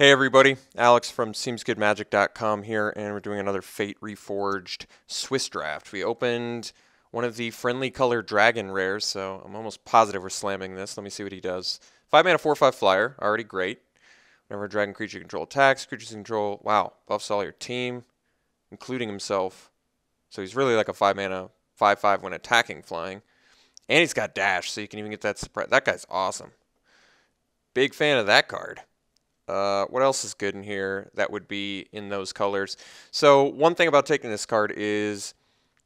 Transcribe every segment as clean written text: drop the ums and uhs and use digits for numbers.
Hey everybody, Alex from SeemsGoodMagic.com here, and we're doing another Fate Reforged Swiss draft. We opened one of the friendly color dragon rares, so I'm almost positive we're slamming this. Let me see what he does. 5 mana, 4/5 flyer, already great. Whenever a dragon creature you control attacks, creatures you control, wow, buffs all your team, including himself. So he's really like a 5 mana, 5/5 when attacking flying. And he's got dash, so you can even get that surprise. That guy's awesome. Big fan of that card. What else is good in here that would be in those colors? So one thing about taking this card is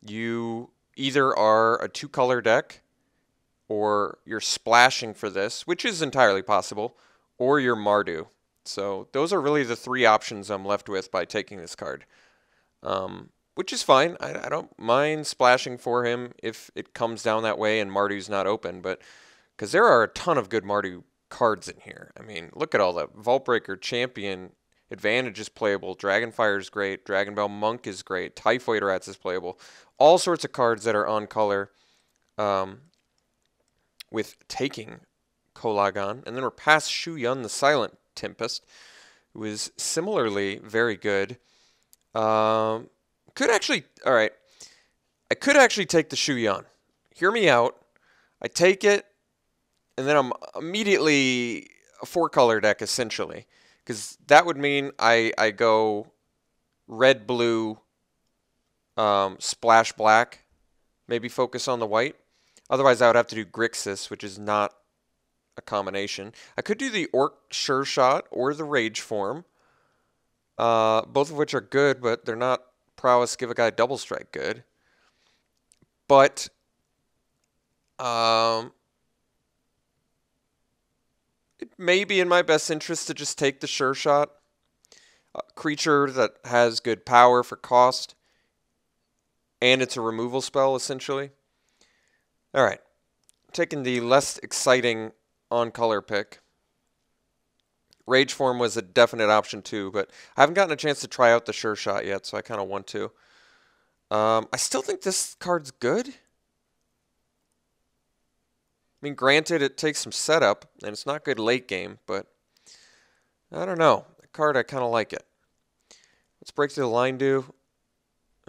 you either are a 2-color deck, or you're splashing for this, which is entirely possible, or you're Mardu. So those are really the 3 options I'm left with by taking this card, which is fine. I don't mind splashing for him if it comes down that way and Mardu's not open, but because there are a ton of good Mardu cards in here. I mean, look at all the Vaultbreaker, Champion, Advantage is playable, Dragonfire is great, Dragonbell Monk is great, Typhoid Rats is playable. All sorts of cards that are on color with taking Kolagon. And then we're past Shu Yun, the Silent Tempest, who is similarly very good. Could actually, all right, I could actually take the Shu Yun. Hear me out. I take it, and then I'm immediately a 4-color deck, essentially. Because that would mean I go red, blue, splash black, maybe focus on the white. Otherwise, I would have to do Grixis, which is not a combination. I could do the Orc Sure Shot or the Rage Form, both of which are good, but they're not prowess give a guy double strike good. But it may be in my best interest to just take the Sure Shot. A creature that has good power for cost, and it's a removal spell, essentially. Alright, taking the less exciting on-color pick. Rage Form was a definite option too, but I haven't gotten a chance to try out the Sure Shot yet, so I kind of want to. I still think this card's good. I mean, granted, it takes some setup, and it's not good late game, but I don't know. The card, I kind of like it. Let's break through the line, do.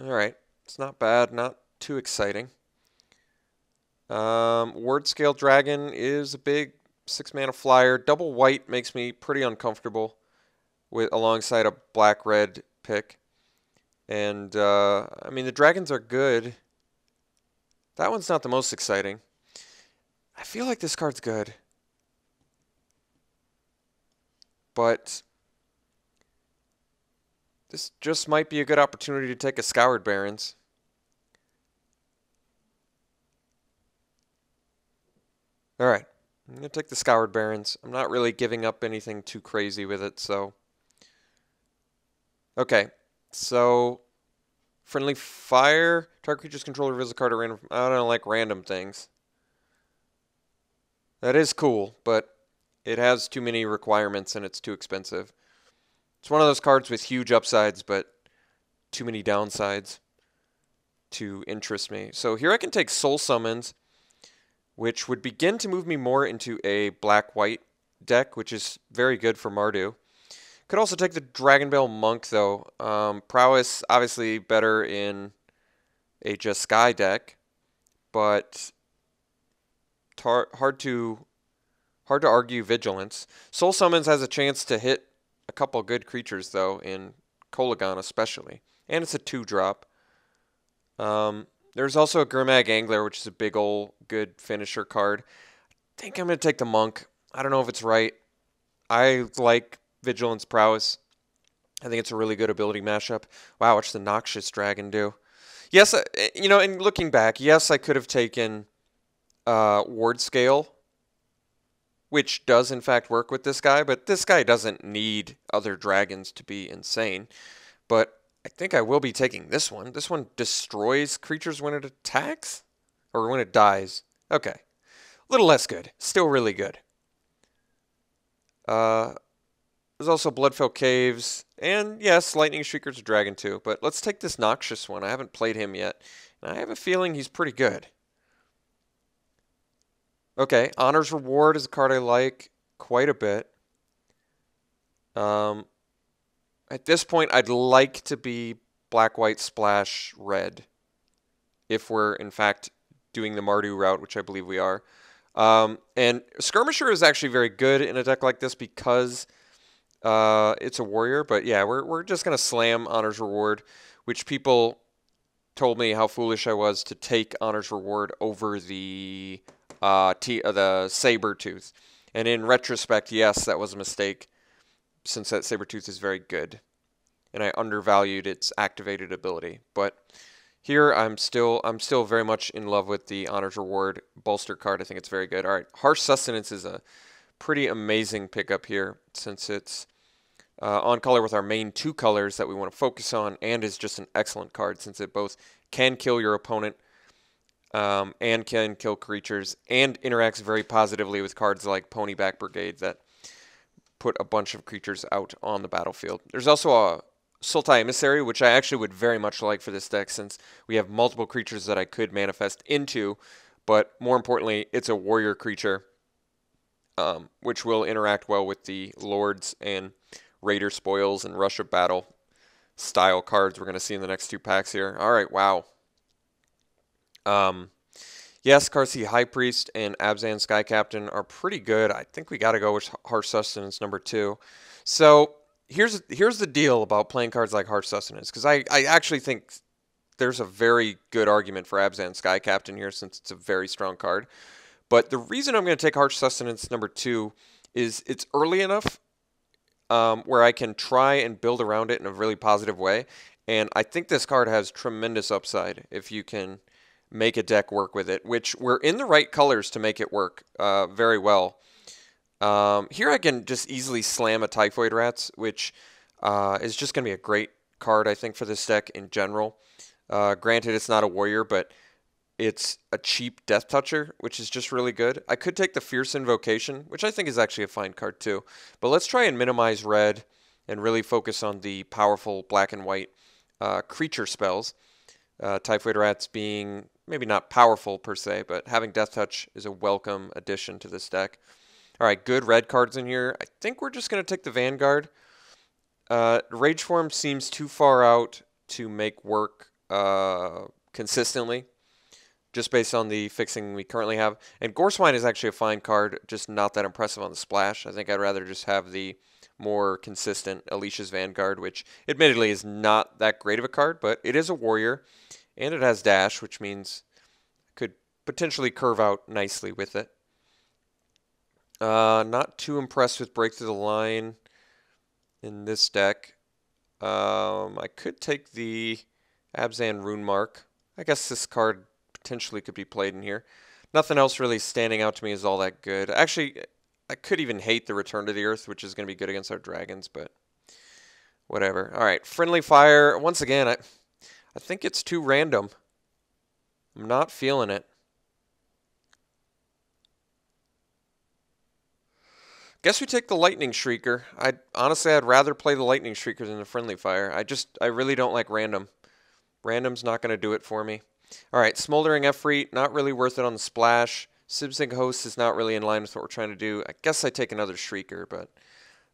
Alright, it's not bad, not too exciting. Word Scale Dragon is a big 6-mana flyer. Double white makes me pretty uncomfortable with alongside a black-red pick. And, I mean, the dragons are good. That one's not the most exciting. I feel like this card's good. But this just might be a good opportunity to take a Scoured Barrens. Alright, I'm going to take the Scoured Barrens. I'm not really giving up anything too crazy with it, so. Okay, so friendly fire. Target creature's controller reveals a card at random. I don't like random things. That is cool, but it has too many requirements and it's too expensive. It's one of those cards with huge upsides, but too many downsides to interest me. So here I can take Soul Summons, which would begin to move me more into a black-white deck, which is very good for Mardu. Could also take the Dragonbell Monk, though. Prowess, obviously better in a Jeskai deck, but hard to argue Vigilance. Soul Summons has a chance to hit a couple good creatures, though, in Kolagon especially. And it's a 2-drop. There's also a Grimag Angler, which is a big ol' good finisher card. I think I'm going to take the Monk. I don't know if it's right. I like Vigilance Prowess. I think it's a really good ability mashup. Wow, what's the Noxious Dragon do? Yes, you know, and looking back, yes, I could have taken Ward Scale, which does in fact work with this guy, but this guy doesn't need other dragons to be insane. But I think I will be taking this one. This one destroys creatures when it attacks? Or when it dies. Okay. A little less good. Still really good. There's also Bloodfell Caves. And yes, Lightning Shrieker's a dragon too. But let's take this Noxious one. I haven't played him yet. And I have a feeling he's pretty good. Okay. Honor's Reward is a card I like quite a bit. Um, at this point, I'd like to be black, white, splash, red. If we're, in fact, doing the Mardu route, which I believe we are. And Skirmisher is actually very good in a deck like this because it's a warrior. But yeah, we're just going to slam Honor's Reward, which people told me how foolish I was to take Honor's Reward over the Sabertooth. And in retrospect, yes, that was a mistake, since that Sabertooth is very good. And I undervalued its activated ability. But here I'm still very much in love with the Honor's Reward bolster card. I think it's very good. All right, Harsh Sustenance is a pretty amazing pickup here, since it's on color with our main 2 colors that we want to focus on, and is just an excellent card since it both can kill your opponent and can kill creatures, and interacts very positively with cards like Ponyback Brigade that put a bunch of creatures out on the battlefield. There's also a Sultai Emissary, which I actually would very much like for this deck, since we have multiple creatures that I could manifest into, but more importantly, it's a warrior creature, which will interact well with the Lords and Raider Spoils and Rush of Battle style cards we're going to see in the next 2 packs here. All right, wow. Yes, Karsi High Priest and Abzan Sky Captain are pretty good. I think we got to go with Harsh Sustenance number 2. So here's the deal about playing cards like Harsh Sustenance, because I actually think there's a very good argument for Abzan Sky Captain here, since it's a very strong card. But the reason I'm going to take Harsh Sustenance number 2 is it's early enough where I can try and build around it in a really positive way. And I think this card has tremendous upside if you can make a deck work with it, which we're in the right colors to make it work very well. Here I can just easily slam a Typhoid Rats, which is just going to be a great card, I think, for this deck in general. Granted, it's not a warrior, but it's a cheap Death Toucher, which is just really good. I could take the Fierce Invocation, which I think is actually a fine card too. But let's try and minimize red and really focus on the powerful black and white creature spells. Typhoid Rats being maybe not powerful per se, but having Death Touch is a welcome addition to this deck. All right, good red cards in here. I think we're just going to take the Vanguard. Rage Form seems too far out to make work consistently, just based on the fixing we currently have. And Goreswine is actually a fine card, just not that impressive on the splash. I think I'd rather just have the more consistent Alicia's Vanguard, which admittedly is not that great of a card, but it is a warrior, and it has dash, which means I could potentially curve out nicely with it. Not too impressed with Break Through the Line in this deck. I could take the Abzan Rune Mark. I guess this card potentially could be played in here. Nothing else really standing out to me is all that good. Actually, I could even hate the Return to the Earth, which is going to be good against our dragons, but whatever. All right, Friendly Fire. Once again, I think it's too random. I'm not feeling it. Guess we take the Lightning Shrieker. Honestly, I'd rather play the Lightning Shrieker than the Friendly Fire. I really don't like random. Random's not going to do it for me. All right, Smoldering Efreet, not really worth it on the splash. Sibsig Host is not really in line with what we're trying to do. I guess I take another Shrieker, but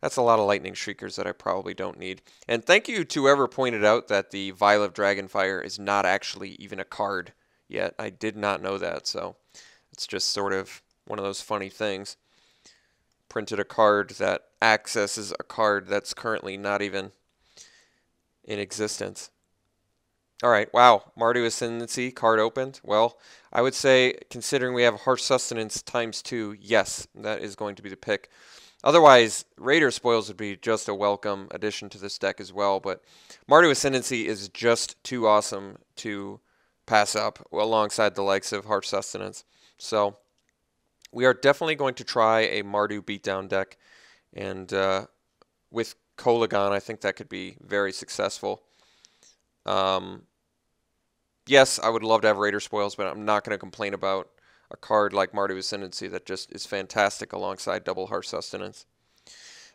that's a lot of Lightning Shriekers that I probably don't need. And thank you to whoever pointed out that the Vial of Dragonfire is not actually even a card yet. I did not know that, so it's just sort of one of those funny things. Printed a card that accesses a card that's currently not even in existence. All right, wow, Mardu Ascendancy card opened. Well, I would say, considering we have Harsh Sustenance ×2, yes, that is going to be the pick. Otherwise, Raider Spoils would be just a welcome addition to this deck as well, but Mardu Ascendancy is just too awesome to pass up alongside the likes of Harsh Sustenance. So we are definitely going to try a Mardu beatdown deck, and with Kolagon, I think that could be very successful. Yes, I would love to have Raider Spoils, but I'm not going to complain about a card like Mardu Ascendancy that just is fantastic alongside double Harsh Sustenance.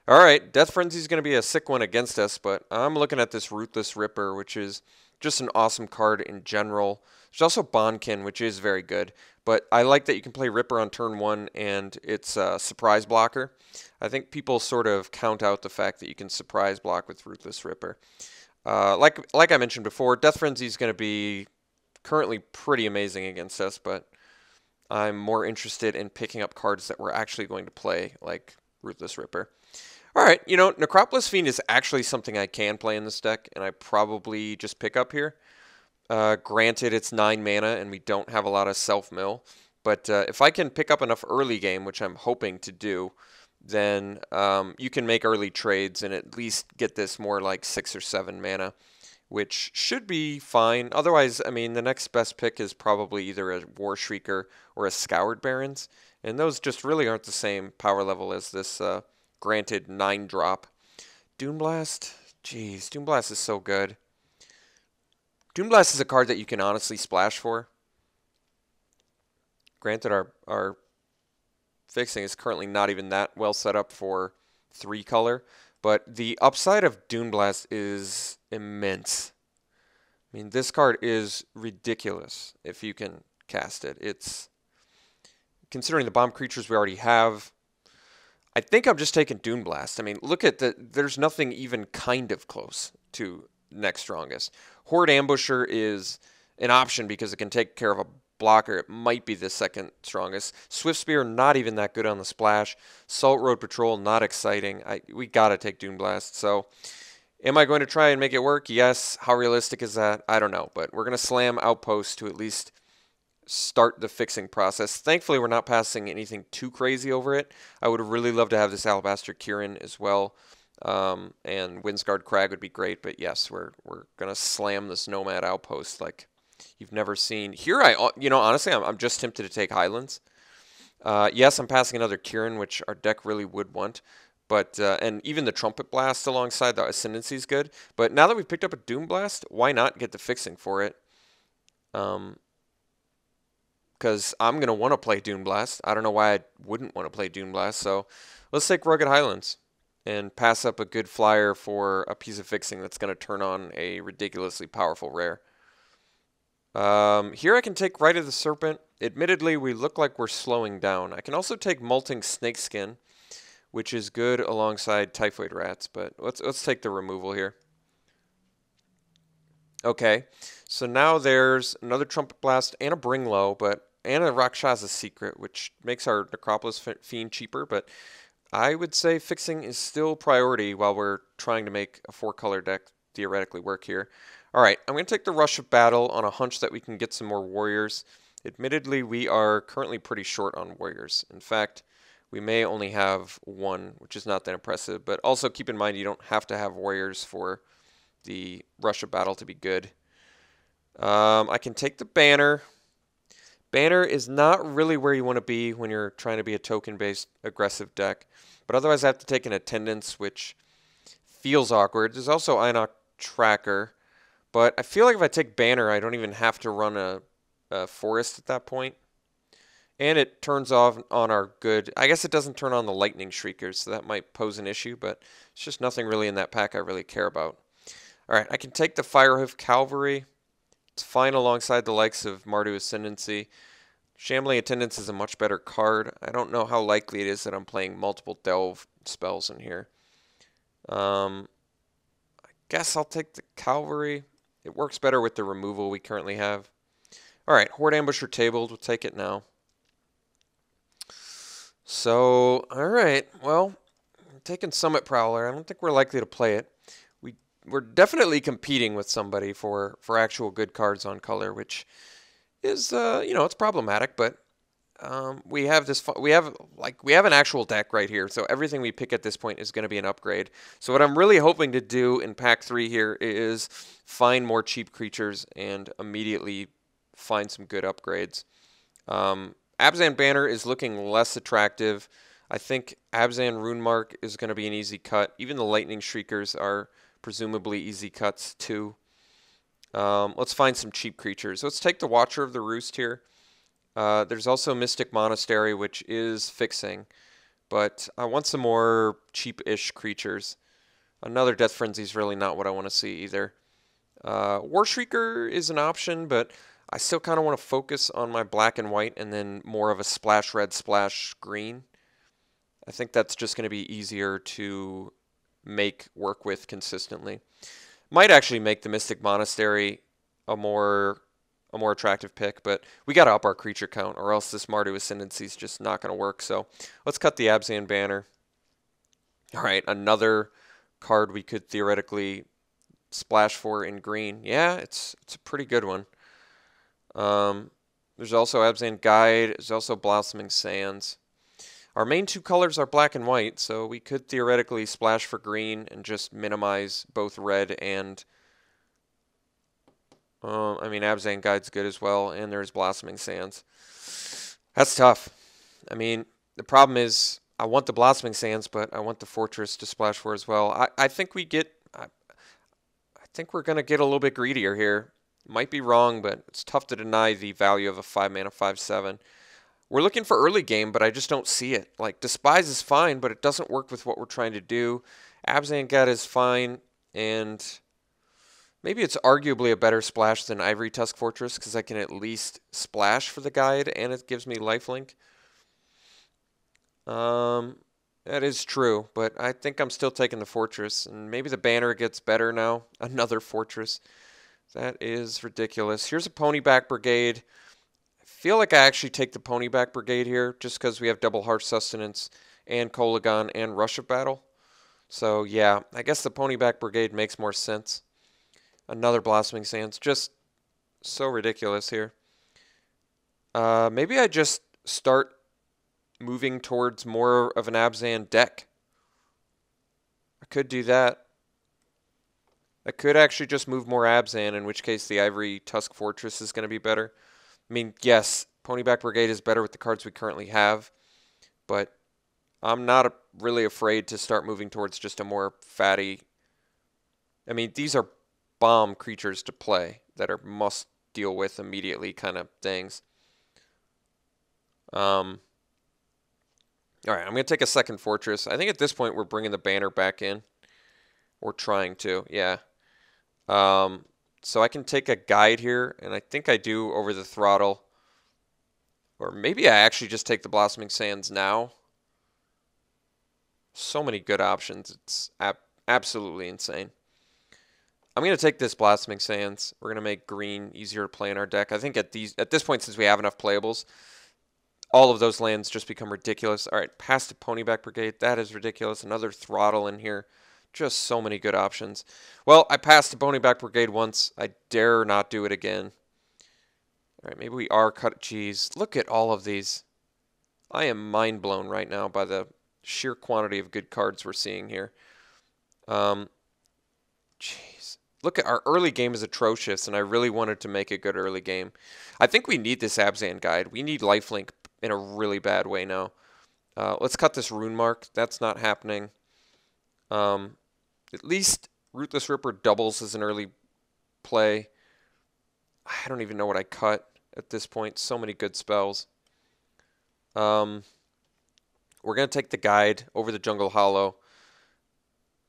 All right, Death Frenzy is going to be a sick one against us, but I'm looking at this Ruthless Ripper, which is just an awesome card in general. There's also Bonkin, which is very good, but I like that you can play Ripper on turn 1 and it's a surprise blocker. I think people sort of count out the fact that you can surprise block with Ruthless Ripper. Like I mentioned before, Death Frenzy is going to be currently pretty amazing against us, but I'm more interested in picking up cards that we're actually going to play, like Ruthless Ripper. All right, you know, Necropolis Fiend is actually something I can play in this deck, and I probably just pick up here. Granted, it's 9 mana, and we don't have a lot of self-mill, but if I can pick up enough early game, which I'm hoping to do, then you can make early trades and at least get this more like 6 or 7 mana, which should be fine. Otherwise, I mean, the next best pick is probably either a War Shrieker or a Scoured Barons, and those just really aren't the same power level as this granted 9-drop. Doomblast? Jeez, Doomblast is so good. Doomblast is a card that you can honestly splash for. Granted, our fixing is currently not even that well set up for 3-color, but the upside of Doomblast is immense. I mean, this card is ridiculous if you can cast it. It's, considering the bomb creatures we already have, I think I'm just taking Doomblast. I mean, look at there's nothing even kind of close to next strongest. Horde Ambusher is an option because it can take care of a blocker. It might be the second strongest. Swift Spear, not even that good on the splash. Salt Road Patrol, not exciting. We gotta take Doomblast. So, am I going to try and make it work? Yes. How realistic is that? I don't know. But we're gonna slam Outpost to at least start the fixing process. Thankfully, we're not passing anything too crazy over it. I would really love to have this Alabaster Kirin as well. And Windscarred Crag would be great, but yes, we're gonna slam this Nomad Outpost like you've never seen. Here, honestly, I'm just tempted to take Highlands. Yes, I'm passing another Kirin, which our deck really would want, but and even the Trumpet Blast alongside the Ascendancy is good. But now that we've picked up a Doom Blast, why not get the fixing for it? Because I'm gonna want to play Doom Blast. I don't know why I wouldn't want to play Doom Blast. So let's take Rugged Highlands and pass up a good flyer for a piece of fixing that's going to turn on a ridiculously powerful rare. Here I can take Rite of the Serpent. Admittedly, we look like we're slowing down. I can also take Molting Snakeskin, which is good alongside Typhoid Rats, but let's take the removal here. Okay, so now there's another Trumpet Blast and a Bring Low, and a Rakshasa Secret, which makes our Necropolis Fiend cheaper, but I would say fixing is still priority while we're trying to make a 4-color deck theoretically work here. All right, I'm going to take the Rush of Battle on a hunch that we can get some more warriors. Admittedly, we are currently pretty short on warriors. In fact, we may only have 1, which is not that impressive. But also keep in mind you don't have to have warriors for the Rush of Battle to be good. I can take the Banner. Banner is not really where you want to be when you're trying to be a token-based aggressive deck. But otherwise, I have to take an Attendance, which feels awkward. There's also Inoc Tracker. But I feel like if I take Banner, I don't even have to run a Forest at that point. And it turns off on our good... I guess it doesn't turn on the Lightning Shriekers, so that might pose an issue. But it's just nothing really in that pack I really care about. All right, I can take the Firehoof Cavalry. It's fine alongside the likes of Mardu Ascendancy. Shambling Attendance is a much better card. I don't know how likely it is that I'm playing multiple Delve spells in here. I guess I'll take the Cavalry. It works better with the removal we currently have. All right, Horde Ambusher tabled. We'll take it now. So, all right. Well, I'm taking Summit Prowler. I don't think we're likely to play it. We're definitely competing with somebody for actual good cards on color, which is it's problematic, but we have an actual deck right here, so everything we pick at this point is going to be an upgrade. So what I'm really hoping to do in pack 3 here is find more cheap creatures and immediately find some good upgrades. Abzan Banner is looking less attractive. I think Abzan Runemark is going to be an easy cut. Even the Lightning Shriekers are presumably easy cuts too. Let's find some cheap creatures. Let's take the Watcher of the Roost here. There's also Mystic Monastery, which is fixing, but I want some more cheap-ish creatures. Another Death Frenzy is really not what I want to see either. War Shrieker is an option, but I still kind of want to focus on my black and white and then more of a splash red, splash green. I think that's just going to be easier to make work with consistently. Might actually make the Mystic Monastery a more attractive pick, but we got to up our creature count or else this Mardu Ascendancy is just not going to work. So let's cut the Abzan banner. All right, another card we could theoretically splash for in green. Yeah, it's a pretty good one. There's also Abzan Guide. There's also Blossoming Sands. Our main two colors are black and white, so we could theoretically splash for green and just minimize both red and... I mean, Abzan Guide's good as well, and there's Blossoming Sands. That's tough. I mean, the problem is I want the Blossoming Sands, but I want the Fortress to splash for as well. I think we get... I think we're going to get a little bit greedier here. Might be wrong, but it's tough to deny the value of a 5-mana 5/7. We're looking for early game, but I just don't see it. Like, Despise is fine, but it doesn't work with what we're trying to do. Abzan Guide is fine, and maybe it's arguably a better splash than Ivory Tusk Fortress, because I can at least splash for the guide, and it gives me lifelink. That is true, but I think I'm still taking the Fortress, and maybe the banner gets better now. Another Fortress. That is ridiculous. Here's a Ponyback Brigade. I feel like I actually take the Ponyback Brigade here just because we have double Harsh Sustenance and Kolagon and Rush of Battle. So, yeah, I guess the Ponyback Brigade makes more sense. Another Blossoming Sands. Just so ridiculous here. Maybe I just start moving towards more of an Abzan deck. I could do that. I could actually just move more Abzan, in which case the Ivory Tusk Fortress is going to be better. I mean, yes, Ponyback Brigade is better with the cards we currently have, but I'm not really afraid to start moving towards just a more fatty... I mean, these are bomb creatures to play that are must deal with immediately kind of things. All right, I'm going to take a second Fortress. I think at this point we're bringing the banner back in. Or trying to, yeah. So I can take a guide here, and I think I do over the throttle. Or maybe I actually just take the Blossoming Sands now. So many good options. It's absolutely insane. I'm going to take this Blossoming Sands. We're going to make green easier to play in our deck. I think at this point, since we have enough playables, all of those lands just become ridiculous. All right, past the Ponyback Brigade. That is ridiculous. Another throttle in here. Just so many good options. Well, I passed the Ponyback Brigade once. I dare not do it again. All right, maybe we are cut. Jeez, look at all of these. I am mind blown right now by the sheer quantity of good cards we're seeing here. Jeez. Look at our early game is atrocious, and I really wanted to make a good early game. I think we need this Abzan Guide. We need lifelink in a really bad way now. Let's cut this Rune Mark. That's not happening. At least Ruthless Ripper doubles as an early play. I don't even know what I cut at this point. So many good spells. We're going to take the guide over the Jungle Hollow.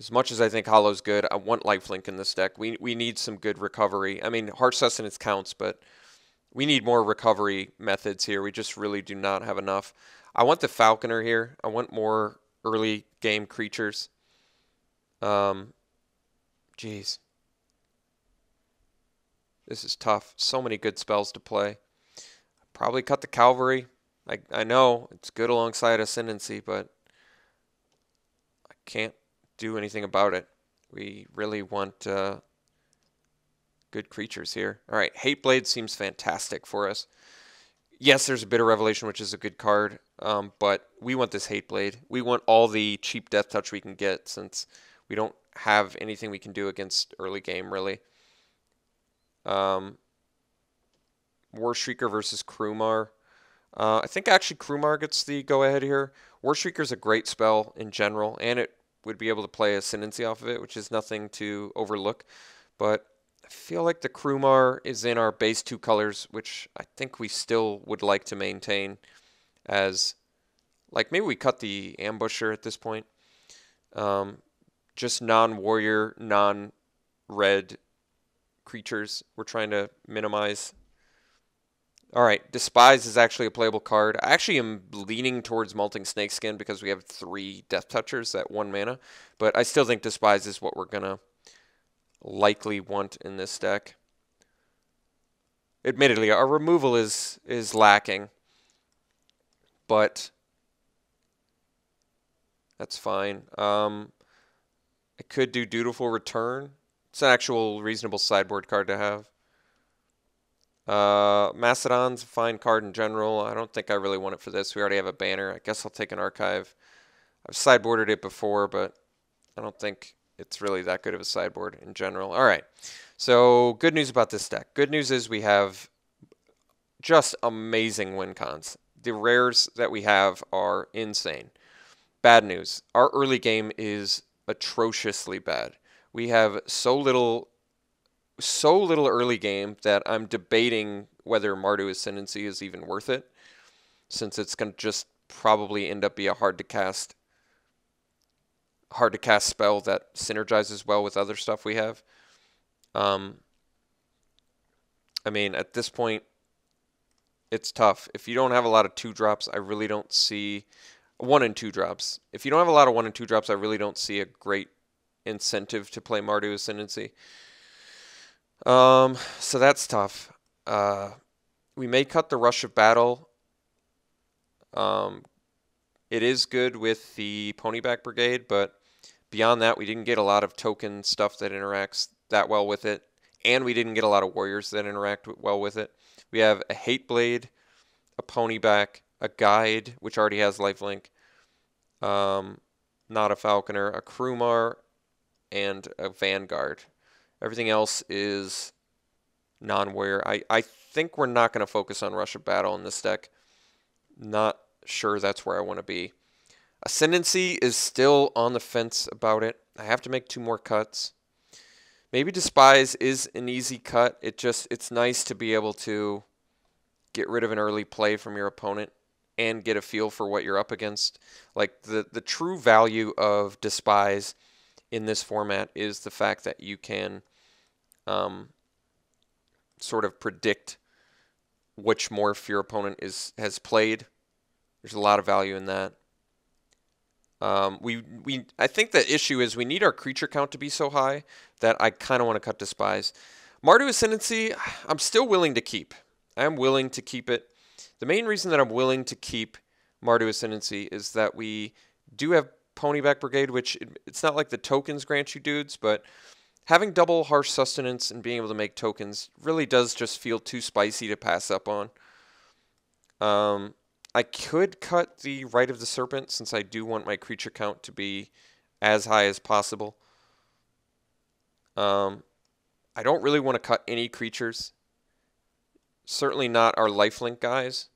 As much as I think Hollow's good, I want lifelink in this deck. We need some good recovery. I mean, Harsh Sustenance counts, but we need more recovery methods here. We just really do not have enough. I want the Falconer here. I want more early game creatures. Jeez. This is tough. So many good spells to play. Probably cut the Cavalry. I know it's good alongside Ascendancy, but I can't do anything about it. We really want good creatures here. All right, Hateblade seems fantastic for us. Yes, there's a Bitter Revelation, which is a good card, but we want this Hateblade. We want all the cheap Death Touch we can get since we don't have anything we can do against early game, really. War Shrieker versus Krumar. I think actually Krumar gets the go-ahead here. War Shrieker is a great spell in general, and it would be able to play Ascendancy off of it, which is nothing to overlook. But I feel like the Krumar is in our base 2 colors, which I think we still would like to maintain as... Like, maybe we cut the Ambusher at this point. Just non-warrior, non-red creatures we're trying to minimize. All right, Despise is actually a playable card. I actually am leaning towards Molting Snakeskin because we have 3 Death Touchers at 1 mana, but I still think Despise is what we're going to likely want in this deck. Admittedly, our removal is lacking, but that's fine. I could do Dutiful Return. It's an actual reasonable sideboard card to have. Mastodon's a fine card in general. I don't think I really want it for this. We already have a banner. I guess I'll take an Archive. I've sideboarded it before, but I don't think it's really that good of a sideboard in general. All right. So good news about this deck. Good news is we have just amazing win cons. The rares that we have are insane. Bad news. Our early game is atrociously bad. We have so little early game that I'm debating whether Mardu Ascendancy is even worth it, since it's going to just probably end up be a hard to cast spell that synergizes well with other stuff we have. I mean, at this point, it's tough. If you don't have a lot of 2-drops, I really don't see 1 and 2 drops. If you don't have a lot of 1 and 2 drops, I really don't see a great incentive to play Mardu Ascendancy. So that's tough. We may cut the Rush of Battle. It is good with the Ponyback Brigade, but beyond that, we didn't get a lot of token stuff that interacts that well with it, and we didn't get a lot of warriors that interact well with it. We have a Hate Blade, a Ponyback, a Guide, which already has lifelink, not a Falconer, a Krumar, and a Vanguard. Everything else is non-warrior. I think we're not going to focus on Rush of Battle in this deck. Not sure that's where I want to be. Ascendancy is still on the fence about it. I have to make 2 more cuts. Maybe Despise is an easy cut. It's nice to be able to get rid of an early play from your opponent and get a feel for what you're up against. Like the true value of Despise in this format is the fact that you can sort of predict which morph your opponent has played. There's a lot of value in that. I think the issue is we need our creature count to be so high that I kind of want to cut Despise. Mardu Ascendancy, I'm still willing to keep. I am willing to keep it. The main reason that I'm willing to keep Mardu Ascendancy is that we do have Ponyback Brigade, which it's not like the tokens grant you dudes, but having double Harsh Sustenance and being able to make tokens really does just feel too spicy to pass up on. I could cut the Rite of the Serpent since I do want my creature count to be as high as possible. I don't really want to cut any creatures. Certainly not our lifelink guys,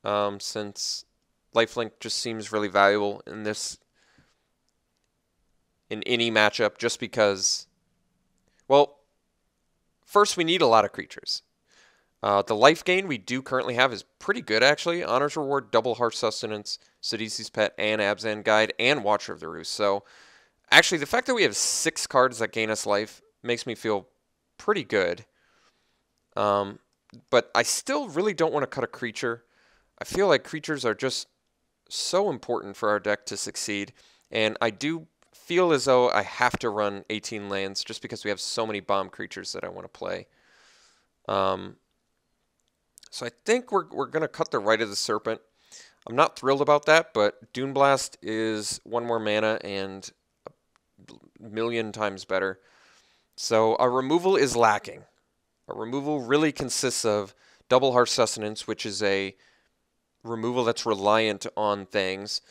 since lifelink just seems really valuable in any matchup just because, well, first we need a lot of creatures. The life gain we do currently have is pretty good, actually. Honors Reward, Double Harsh Sustenance, Sidisi's Pet, and Abzan Guide, and Watcher of the Roost. So, actually, the fact that we have 6 cards that gain us life makes me feel pretty good. But I still really don't want to cut a creature. I feel like creatures are just so important for our deck to succeed. And I do feel as though I have to run 18 lands just because we have so many bomb creatures that I want to play. So I think we're going to cut the Rite of the Serpent. I'm not thrilled about that, but Dune Blast is 1 more mana and a million times better. So our removal is lacking. Our removal really consists of Double Harsh Sustenance, which is a removal that's reliant on things.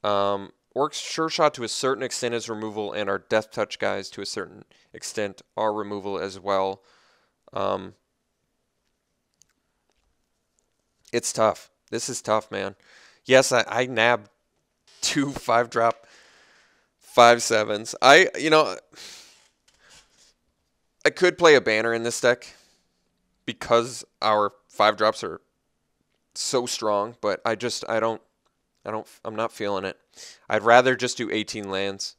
Orc's Sure Shot to a certain extent is removal, and our Death Touch guys to a certain extent are removal as well. It's tough. This is tough, man. Yes, I nabbed 2 5-drop 5/7s. I could play a banner in this deck because our 5-drops are so strong, but I'm not feeling it. I'd rather just do 18 lands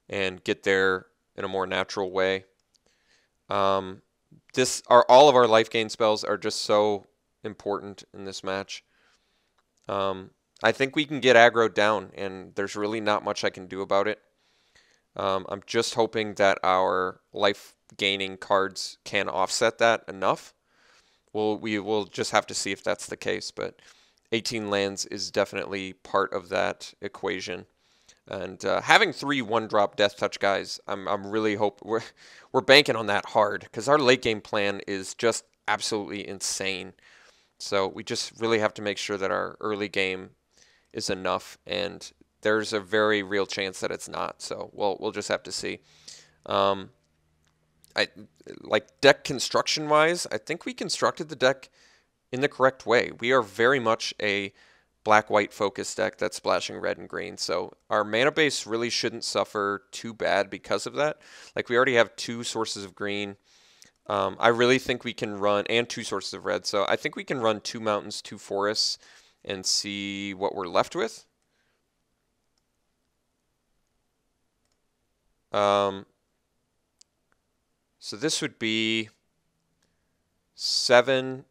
and get there in a more natural way. All of our life gain spells are just so important in this match. I think we can get aggroed down, and there's really not much I can do about it. I'm just hoping that our life gaining cards can offset that enough. We will just have to see if that's the case, but 18 lands is definitely part of that equation. And having 3 1-drop Death Touch guys, I'm really we're banking on that hard because our late game plan is just absolutely insane. So we just really have to make sure that our early game is enough, and there's a very real chance that it's not. So we'll just have to see. I like deck construction wise, I think we constructed the deck in the correct way. We are very much a black-white focused deck that's splashing red and green. So our mana base really shouldn't suffer too bad because of that. Like we already have 2 sources of green. I really think we can run, and 2 sources of red. So I think we can run 2 mountains, 2 forests, and see what we're left with. So this would be 7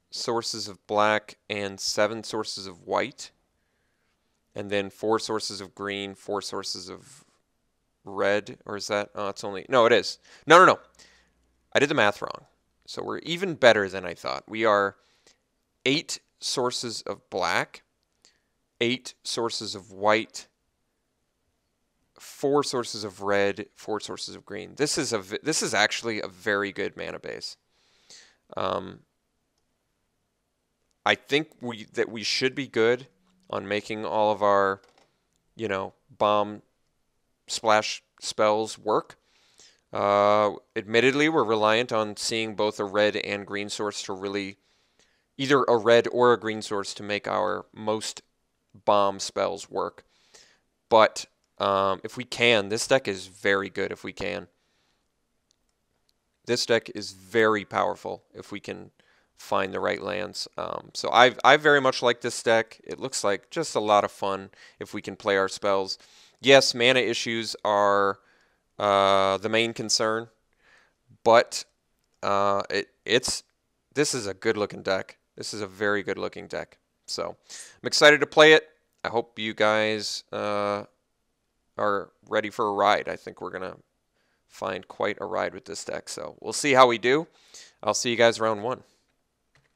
sources of black and 7 sources of white, and then 4 sources of green, 4 sources of red. Or is that? Oh, it's only, no, it is. No. I did the math wrong. So we're even better than I thought. We are 8 sources of black, 8 sources of white, 4 sources of red, 4 sources of green. This is actually a very good mana base. I think we should be good on making all of our, bomb splash spells work. Admittedly, we're reliant on seeing both a red and green source to really, either a red or a green source to make our most bomb spells work. But if we can, this deck is very good if we can. This deck is very powerful if we can find the right lands. So I very much like this deck. It looks like just a lot of fun if we can play our spells. Yes, mana issues are the main concern, but this is a good looking deck. This is a very good looking deck. So I'm excited to play it. I hope you guys are ready for a ride. I think we're going to find quite a ride with this deck. So we'll see how we do. I'll see you guys round 1.